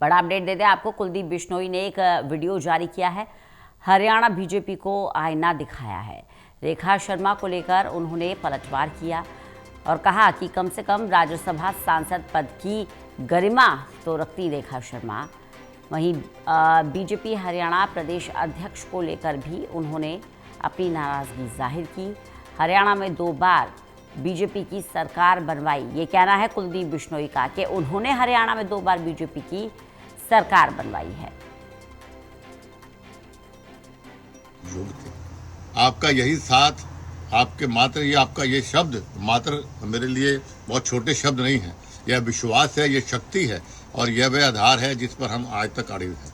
बड़ा अपडेट देते हैं आपको। कुलदीप बिश्नोई ने एक वीडियो जारी किया है। हरियाणा बीजेपी को आईना दिखाया है। रेखा शर्मा को लेकर उन्होंने पलटवार किया और कहा कि कम से कम राज्यसभा सांसद पद की गरिमा तो रखती रेखा शर्मा। वहीं बीजेपी हरियाणा प्रदेश अध्यक्ष को लेकर भी उन्होंने अपनी नाराजगी जाहिर की। हरियाणा में 2 बार बीजेपी की सरकार बनवाई, ये कहना है कुलदीप बिश्नोई का कि उन्होंने हरियाणा में 2 बार बीजेपी की सरकार बनवाई है। आपका यही साथ, आपके मात्र ये आपका ये शब्द मात्र मेरे लिए बहुत छोटे शब्द नहीं है। यह विश्वास है, यह शक्ति है और यह वह आधार है जिस पर हम आज तक अड़े हुए हैं।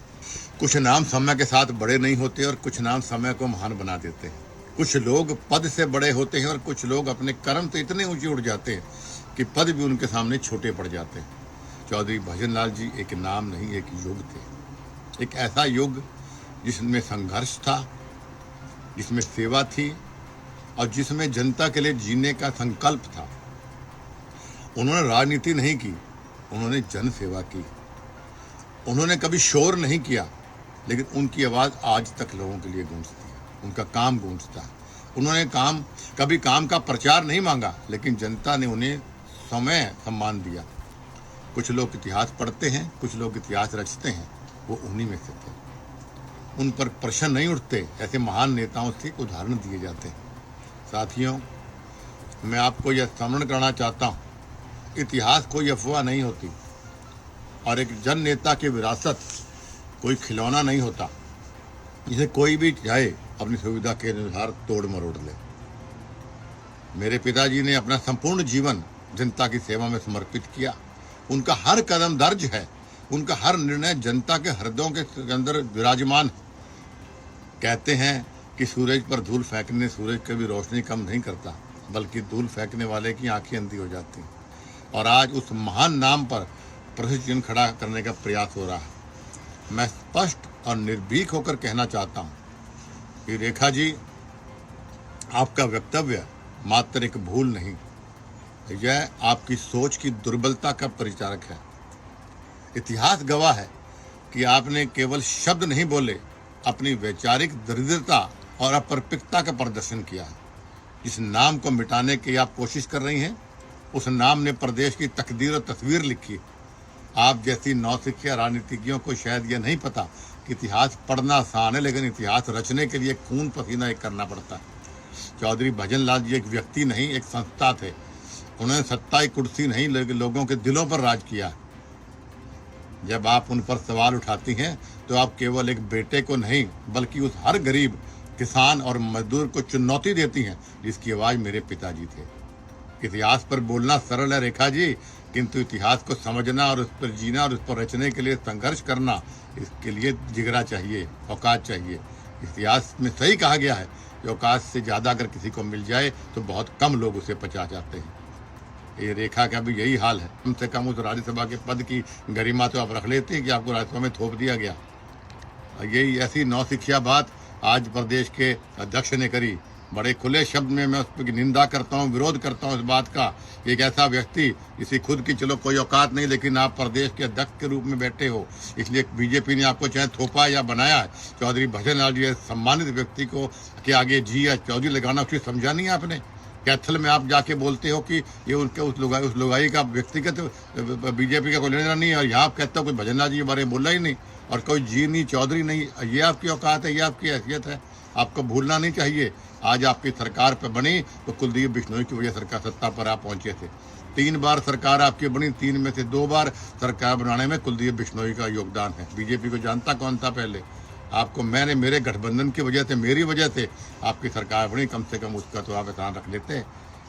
कुछ नाम समय के साथ बड़े नहीं होते और कुछ नाम समय को महान बना देते हैं। कुछ लोग पद से बड़े होते हैं और कुछ लोग अपने कर्म तो इतने ऊंचे उठ जाते हैं कि पद भी उनके सामने छोटे पड़ जाते हैं। चौधरी भजनलाल जी एक नाम नहीं, एक युग थे। एक ऐसा युग जिसमें संघर्ष था, जिसमें सेवा थी और जिसमें जनता के लिए जीने का संकल्प था। उन्होंने राजनीति नहीं की, उन्होंने जन सेवा की। उन्होंने कभी शोर नहीं किया, लेकिन उनकी आवाज़ आज तक लोगों के लिए गूंजती है, उनका काम गूंजता है। उन्होंने कभी काम का प्रचार नहीं मांगा, लेकिन जनता ने उन्हें समय सम्मान दिया। कुछ लोग इतिहास पढ़ते हैं, कुछ लोग इतिहास रचते हैं, वो उन्हीं में से थे। उन पर प्रश्न नहीं उठते, ऐसे महान नेताओं से उदाहरण दिए जाते हैं। साथियों, मैं आपको यह स्मरण करना चाहता हूँ, इतिहास कोई अफवाह नहीं होती और एक जन नेता की विरासत कोई खिलौना नहीं होता जिसे कोई भी चाहे अपनी सुविधा के अनुसार तोड़ मरोड़ ले। मेरे पिताजी ने अपना संपूर्ण जीवन जनता की सेवा में समर्पित किया। उनका हर कदम दर्ज है, उनका हर निर्णय जनता के हृदयों के अंदर विराजमान है। कहते हैं कि सूरज पर धूल फेंकने सूरज कभी रोशनी कम नहीं करता, बल्कि धूल फेंकने वाले की आंखें अंधी हो जाती हैं। और आज उस महान नाम पर प्रश्न चिन्ह खड़ा करने का प्रयास हो रहा है। मैं स्पष्ट और निर्भीक होकर कहना चाहता हूं कि रेखा जी, आपका वक्तव्य मात्र एक भूल नहीं, यह आपकी सोच की दुर्बलता का परिचारक है। इतिहास गवाह है कि आपने केवल शब्द नहीं बोले, अपनी वैचारिक दरिद्रता और अपरिपक्वता का प्रदर्शन किया है। जिस नाम को मिटाने की आप कोशिश कर रही हैं, उस नाम ने प्रदेश की तकदीर और तस्वीर लिखी। आप जैसी नौसिखिया राजनीतिज्ञों को शायद यह नहीं पता कि इतिहास पढ़ना आसान है, लेकिन इतिहास रचने के लिए खून पसीना एक करना पड़ता है। चौधरी भजनलाल जी एक व्यक्ति नहीं, एक संस्था थे। उन्होंने सत्ता की कुर्सी नहीं, लेकिन लोगों के दिलों पर राज किया। जब आप उन पर सवाल उठाती हैं तो आप केवल एक बेटे को नहीं, बल्कि उस हर गरीब, किसान और मजदूर को चुनौती देती हैं जिसकी आवाज़ मेरे पिताजी थे। इतिहास पर बोलना सरल है रेखा जी, किंतु इतिहास को समझना और उस पर जीना और उस पर रचने के लिए संघर्ष करना, इसके लिए जिगरा चाहिए, औकात चाहिए। इतिहास में सही कहा गया है कि औकात से ज़्यादा अगर किसी को मिल जाए तो बहुत कम लोग उसे पचा जाते हैं। ये रेखा का भी यही हाल है। कम से कम उस राज्यसभा के पद की गरिमा तो आप रख लेते हैं कि आपको राज्यसभा में थोप दिया गया। यही ऐसी नौसिखिया बात आज प्रदेश के अध्यक्ष ने करी। बड़े खुले शब्द में मैं उस पर निंदा करता हूँ, विरोध करता हूँ इस बात का। एक ऐसा व्यक्ति जिसकी खुद की चलो कोई औकात नहीं, लेकिन आप प्रदेश के अध्यक्ष के रूप में बैठे हो, इसलिए बीजेपी ने आपको चाहे थोपा या बनाया है। चौधरी भजनलाल जी सम्मानित व्यक्ति को के आगे जी या चौधरी लगाना उसकी समझा नहीं आपने। कैथल में आप जाके बोलते हो कि ये उनके उस लुगाई का व्यक्तिगत बीजेपी का कोई लेना नहीं है, और यहाँ आप कहते हो कोई भजनलाल जी के बारे में बोला ही नहीं और कोई जी नहीं, चौधरी नहीं। ये आपकी औकात है, ये आपकी हैसियत है, आपको भूलना नहीं चाहिए। आज आपकी सरकार पर बनी तो कुलदीप बिश्नोई की वजह सरकार सत्ता पर आप पहुंचे थे। 3 बार सरकार आपकी बनी, 3 में से 2 बार सरकार बनाने में कुलदीप बिश्नोई का योगदान है। बीजेपी को जानता कौन था पहले? आपको मेरे गठबंधन की वजह से, मेरी वजह से आपकी सरकार बनी। कम से कम उसका तो आप एहसान रख लेते।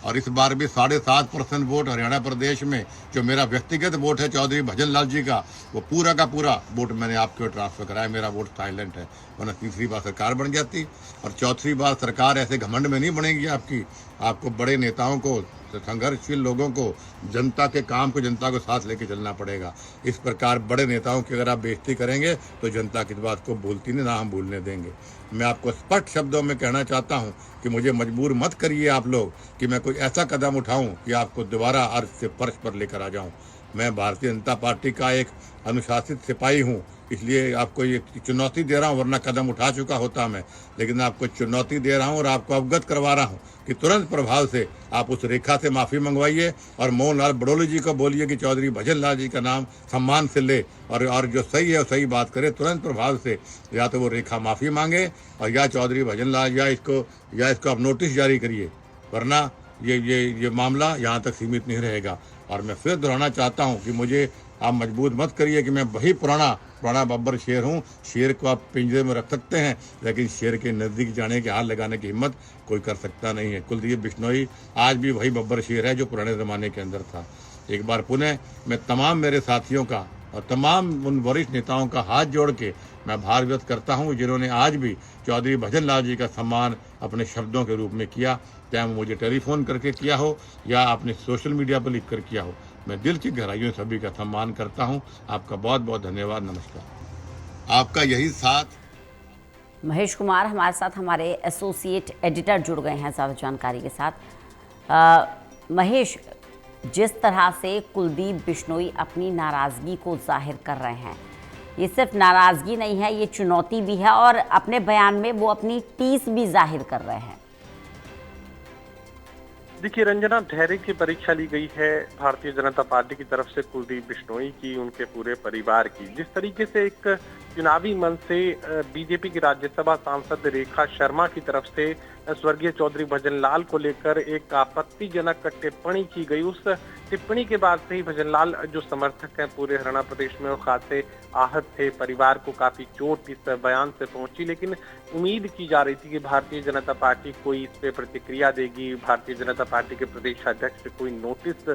और इस बार भी 7.5% वोट हरियाणा प्रदेश में, जो मेरा व्यक्तिगत वोट है चौधरी भजनलाल जी का, वो पूरा का पूरा वोट मैंने आपके ट्रांसफर कराया। मेरा वोट साइलेंट है, वरना तीसरी बार सरकार बन जाती। और चौथी बार सरकार ऐसे घमंड में नहीं बनेगी आपकी। आपको बड़े नेताओं को, संघर्षशील लोगों को, जनता के काम को, जनता को साथ लेके चलना पड़ेगा। इस प्रकार बड़े नेताओं की अगर आप बेइज्जती करेंगे तो जनता की बात को भूलती नहीं, ना हम भूलने देंगे। मैं आपको स्पष्ट शब्दों में कहना चाहता हूं कि मुझे मजबूर मत करिए आप लोग कि मैं कोई ऐसा कदम उठाऊं कि आपको दोबारा अर्श से फर्श पर लेकर आ जाऊं। मैं भारतीय जनता पार्टी का एक अनुशासित सिपाही हूँ, इसलिए आपको ये चुनौती दे रहा हूँ, वरना कदम उठा चुका होता मैं। लेकिन आपको चुनौती दे रहा हूँ और आपको अवगत करवा रहा हूँ कि तुरंत प्रभाव से आप उस रेखा से माफ़ी मंगवाइए और मोहन लाल बड़ोली जी को बोलिए कि चौधरी भजन लाल जी का नाम सम्मान से ले, और जो सही है वो सही बात करे। तुरंत प्रभाव से या तो वो रेखा माफ़ी मांगे और या चौधरी भजन लाल या इसको आप नोटिस जारी करिए, वरना ये मामला यहाँ तक सीमित नहीं रहेगा। और मैं फिर दोहराना चाहता हूँ कि मुझे आप मजबूर मत करिए कि मैं वही पुराना बब्बर शेर हूँ। शेर को आप पिंजरे में रख सकते हैं, लेकिन शेर के नज़दीक जाने के हाथ लगाने की हिम्मत कोई कर सकता नहीं है। कुलदीप बिश्नोई आज भी वही बब्बर शेर है जो पुराने ज़माने के अंदर था। एक बार पुनः मैं तमाम मेरे साथियों का और तमाम उन वरिष्ठ नेताओं का हाथ जोड़ के मैं आभार व्यक्त करता हूँ जिन्होंने आज भी चौधरी भजन लाल जी का सम्मान अपने शब्दों के रूप में किया, चाहे मुझे टेलीफोन करके किया हो या आपने सोशल मीडिया पर लिख कर किया हो। मैं दिल की गहराइयों से सभी का सम्मान करता हूँ। आपका बहुत बहुत धन्यवाद। नमस्कार। आपका यही साथ। महेश कुमार हमारे साथ, हमारे एसोसिएट एडिटर जुड़ गए हैं ज़्यादा जानकारी के साथ। महेश, जिस तरह से कुलदीप बिश्नोई अपनी नाराज़गी को जाहिर कर रहे हैं, ये सिर्फ नाराज़गी नहीं है, ये चुनौती भी है और अपने बयान में वो अपनी टीस भी जाहिर कर रहे हैं। देखिए रंजना, धैर्य की परीक्षा ली गई है भारतीय जनता पार्टी की तरफ से कुलदीप बिश्नोई की, उनके पूरे परिवार की। जिस तरीके से एक चुनावी मंच से बीजेपी की राज्यसभा सांसद रेखा शर्मा की तरफ से स्वर्गीय चौधरी भजन लाल को लेकर एक आपत्तिजनक टिप्पणी की गई, उस टिप्पणी के बाद से ही भजन लाल जो समर्थक हैं पूरे हरियाणा प्रदेश में वो खासे आहत थे। परिवार को काफी चोट इस बयान से पहुंची, लेकिन उम्मीद की जा रही थी कि भारतीय जनता पार्टी कोई इस पे प्रतिक्रिया देगी, भारतीय जनता पार्टी के प्रदेश अध्यक्ष कोई नोटिस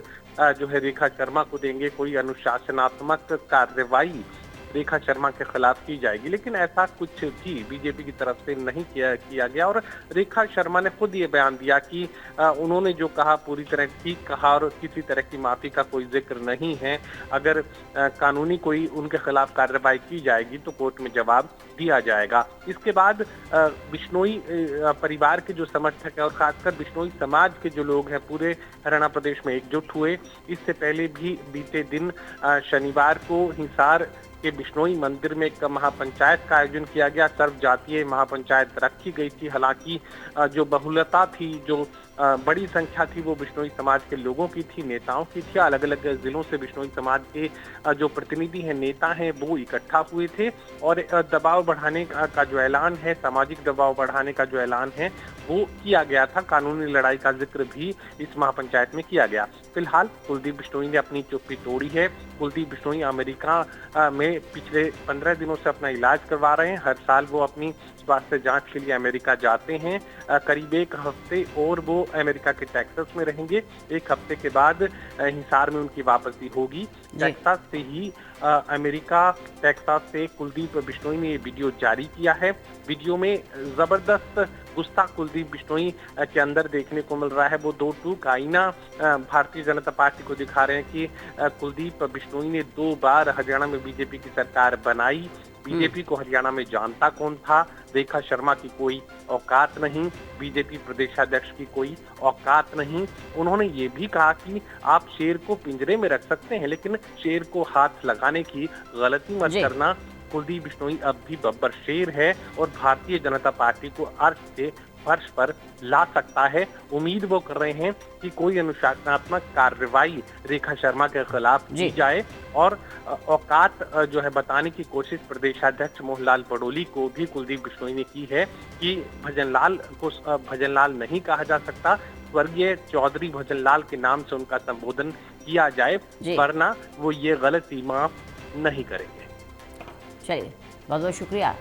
जो है रेखा शर्मा को देंगे, कोई अनुशासनात्मक कार्रवाई रेखा शर्मा के खिलाफ की जाएगी। लेकिन ऐसा कुछ भी बीजेपी की तरफ से नहीं किया गया और रेखा शर्मा ने खुद ये बयान दिया कि उन्होंने जो कहा पूरी तरह ठीक कहा और किसी तरह की माफी का कोई जिक्र नहीं है। अगर कानूनी कोई उनके खिलाफ कार्रवाई की जाएगी तो कोर्ट में जवाब दिया जाएगा। इसके बाद बिश्नोई परिवार के जो समर्थक हैं और खासकर बिश्नोई समाज के जो लोग हैं पूरे हरियाणा प्रदेश में एकजुट हुए। इससे पहले भी बीते दिन शनिवार को हिसार के बिश्नोई मंदिर में एक महापंचायत का आयोजन किया गया। सर्व जातीय महापंचायत रखी गई थी। हालांकि जो बहुलता थी, जो बड़ी संख्या थी, वो बिश्नोई समाज के लोगों की थी, नेताओं की थी। अलग अलग जिलों से बिश्नोई समाज के जो प्रतिनिधि हैं, नेता हैं, वो इकट्ठा हुए थे और दबाव बढ़ाने का जो ऐलान है, सामाजिक दबाव बढ़ाने का जो ऐलान है वो किया गया था। कानूनी लड़ाई का जिक्र भी इस महापंचायत में किया गया। फिलहाल कुलदीप बिश्नोई ने अपनी चुप्पी तोड़ी है। कुलदीप बिश्नोई अमेरिका में पिछले 15 दिनों से अपना इलाज करवा रहे हैं। हर साल वो अपनी स्वास्थ्य जांच के लिए अमेरिका जाते हैं। करीब एक हफ्ते और वो अमेरिका के टेक्सास में रहेंगे। एक हफ्ते के बाद हिसार में उनकी वापसी होगी। टेक्सास से ही अमेरिका टेक्सास से कुलदीप बिश्नोई ने ये वीडियो जारी किया है। वीडियो में जबरदस्त गुस्सा कुलदीप बिश्नोई के अंदर देखने को मिल रहा है। वो दो टूक आईना भारतीय जनता पार्टी को दिखा रहे हैं कि कुलदीप बिश्नोई ने 2 बार हरियाणा में बीजेपी की सरकार बनाई। बीजेपी को हरियाणा में जानता कौन था? रेखा शर्मा की कोई औकात नहीं, बीजेपी प्रदेशाध्यक्ष की कोई औकात नहीं। उन्होंने ये भी कहा कि आप शेर को पिंजरे में रख सकते हैं, लेकिन शेर को हाथ लगाने की गलती मत करना। कुलदीप बिश्नोई अब भी बब्बर शेर है और भारतीय जनता पार्टी को अर्थ से फर्श पर ला सकता है। उम्मीद वो कर रहे हैं कि कोई अनुशासनात्मक कार्रवाई रेखा शर्मा के खिलाफ की जाए और औकात जो है बताने की कोशिश प्रदेशाध्यक्ष मोहन लाल बड़ोली को भी कुलदीप बिश्नोई ने की है कि भजन लाल को भजन लाल नहीं कहा जा सकता, स्वर्गीय चौधरी भजन लाल के नाम से उनका संबोधन किया जाए, वरना वो ये गलती माफ नहीं करेंगे। चलिए, बहुत बहुत शुक्रिया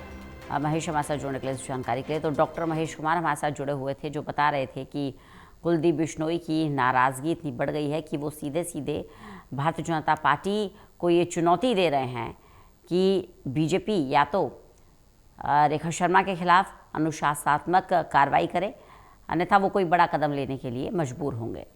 महेश हमारे साथ जुड़ने के लिए, इस जानकारी के लिए। तो डॉक्टर महेश कुमार हमारे साथ जुड़े हुए थे, जो बता रहे थे कि कुलदीप बिश्नोई की नाराज़गी इतनी बढ़ गई है कि वो सीधे सीधे भारतीय जनता पार्टी को ये चुनौती दे रहे हैं कि बीजेपी या तो रेखा शर्मा के खिलाफ अनुशासनात्मक कार्रवाई करे, अन्यथा वो कोई बड़ा कदम लेने के लिए मजबूर होंगे।